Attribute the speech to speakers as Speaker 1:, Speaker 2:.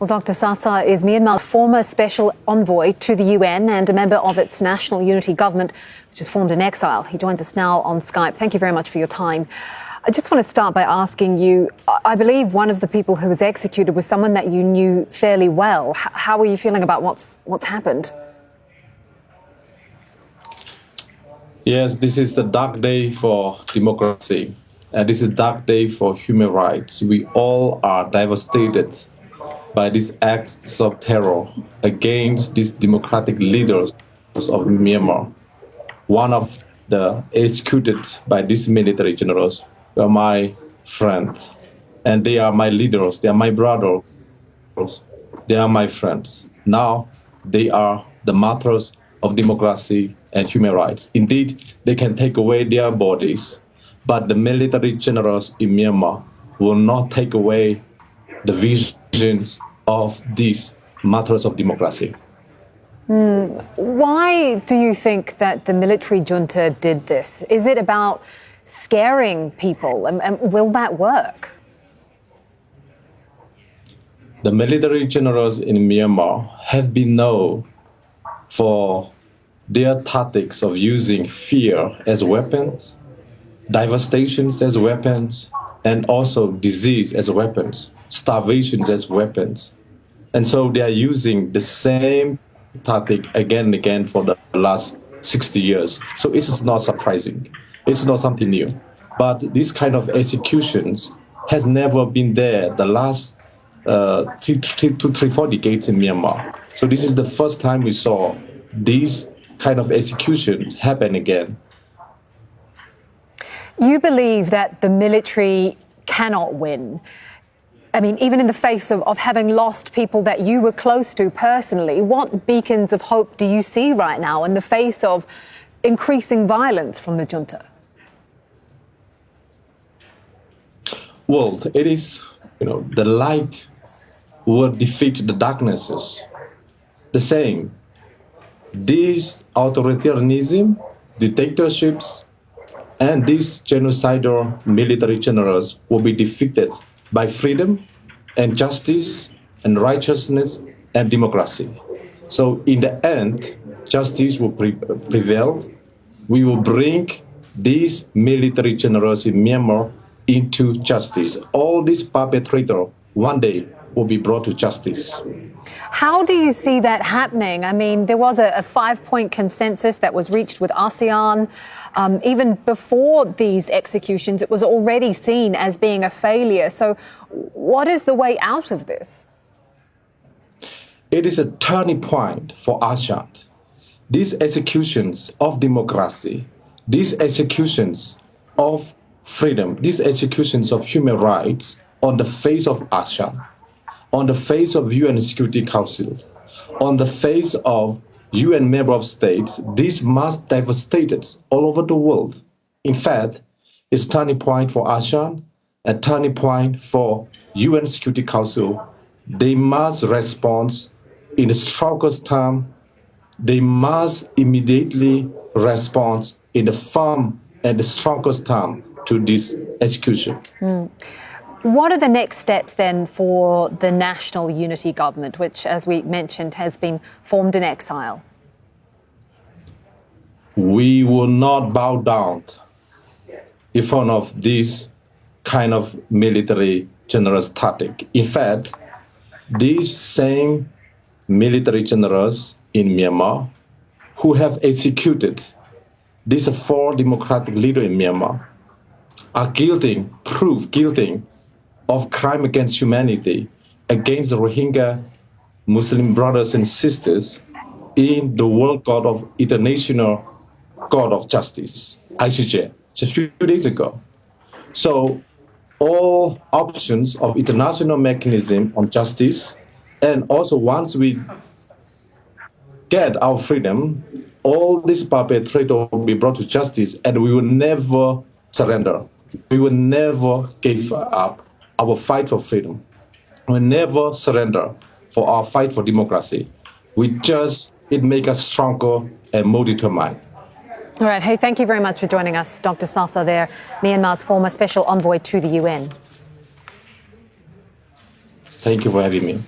Speaker 1: Well, Dr. Sasa is Myanmar's former special envoy to the UN and a member of its national unity government, which is formed in exile. He joins us now on Skype. Thank you very much for your time. I just want to start by asking you, I believe one of the people who was executed was someone that you knew fairly well. How are you feeling about what's happened?
Speaker 2: Yes, this is a dark day for democracy. And this is a dark day for human rights. We all are devastated by these acts of terror against these democratic leaders of Myanmar. One of the executed by these military generals were my friends, and they are my leaders, they are my brothers, they are my friends. Now they are the martyrs of democracy and human rights. Indeed, they can take away their bodies, but the military generals in Myanmar will not take away the visions of these martyrs of democracy.
Speaker 1: Why do you think that the military junta did this? Is it about scaring people, and will that work?
Speaker 2: The military generals in Myanmar have been known for their tactics of using fear as weapons, devastations as weapons, and also disease as weapons, starvations as weapons. And so they are using the same tactic again and again for the last 60 years. So this is not surprising. It's not something new. But this kind of executions has never been there the last 3-4 decades in Myanmar. So this is the first time we saw these kind of executions happen again.
Speaker 1: You believe that the military cannot win. I mean, even in the face of having lost people that you were close to personally, what beacons of hope do you see right now in the face of increasing violence from the junta?
Speaker 2: Well, it is, the light will defeat the darknesses. The same. These authoritarianism, dictatorships, and these genocidal military generals will be defeated by freedom and justice and righteousness and democracy. So in the end, justice will prevail. We will bring these military generals in Myanmar into justice. All these perpetrators one day will be brought to justice.
Speaker 1: How do you see that happening? I mean, there was a 5-point consensus that was reached with ASEAN. Even before these executions, it was already seen as being a failure. So what is the way out of this?
Speaker 2: It is a turning point for ASEAN. These executions of democracy, these executions of freedom, these executions of human rights on the face of ASEAN, on the face of UN Security Council, on the face of UN member of states, this must devastate all over the world. In fact, it's a turning point for ASEAN, a turning point for UN Security Council. They must respond in the strongest term. They must immediately respond in the firm and the strongest term to this execution.
Speaker 1: What are the next steps then for the national unity government, which, as we mentioned, has been formed in exile?
Speaker 2: We will not bow down in front of this kind of military generals tactic. In fact, these same military generals in Myanmar who have executed these 4 democratic leaders in Myanmar are guilty of crime against humanity, against the Rohingya Muslim brothers and sisters in the World Court of International Court of Justice, ICJ, just a few days ago. So all options of international mechanism on justice, and also once we get our freedom, all these perpetrators will be brought to justice, and we will never surrender. We will never give up our fight for freedom. We will never surrender for our fight for democracy. It makes us stronger and more determined.
Speaker 1: All right. Hey, thank you very much for joining us, Dr. Sasa there, Myanmar's former special envoy to the UN.
Speaker 2: Thank you for having me.